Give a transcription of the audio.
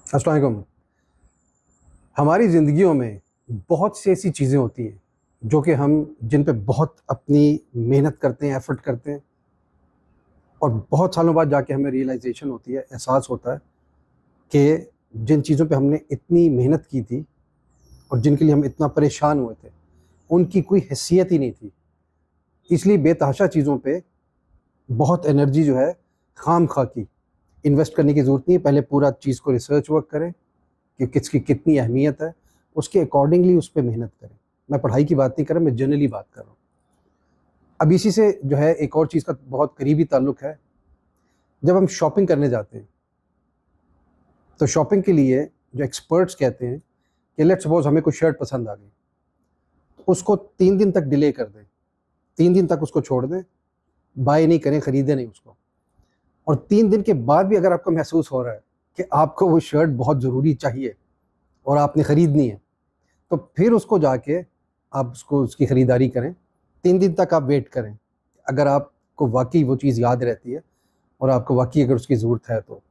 अस्सलाम वालेकुम। हमारी ज़िंदगियों में बहुत सी ऐसी चीज़ें होती हैं जो कि हम जिन पे बहुत अपनी मेहनत करते हैं, एफ़र्ट करते हैं और बहुत सालों बाद जाके हमें रियलाइज़ेशन होती है, एहसास होता है कि जिन चीज़ों पे हमने इतनी मेहनत की थी और जिनके लिए हम इतना परेशान हुए थे, उनकी कोई हैसियत ही नहीं थी। इसलिए बेतहाशा चीज़ों पे बहुत एनर्जी जो है ख़ाम-ख़ा की इन्वेस्ट करने की ज़रूरत नहीं है। पहले पूरा चीज़ को रिसर्च वर्क करें कि किसकी कितनी अहमियत है, उसके अकॉर्डिंगली उस पे मेहनत करें। मैं पढ़ाई की बात नहीं कर रहा, मैं जनरली बात कर रहा हूँ। अब इसी से जो है एक और चीज़ का बहुत करीबी ताल्लुक है। जब हम शॉपिंग करने जाते हैं, तो शॉपिंग के लिए जो एक्सपर्ट्स कहते हैं कि लेट्स सपोज़ हमें कोई शर्ट पसंद आ गई, तो उसको 3 दिन तक डिले कर दें, 3 दिन तक उसको छोड़ दें, बाय नहीं करें, खरीदें नहीं उसको। और 3 दिन के बाद भी अगर आपको महसूस हो रहा है कि आपको वो शर्ट बहुत ज़रूरी चाहिए और आपने खरीदनी है, तो फिर उसको जाके आप उसको उसकी खरीदारी करें। 3 दिन तक आप वेट करें। अगर आपको वाक़ई वो चीज़ याद रहती है और आपको वाक़ई अगर उसकी ज़रूरत है तो।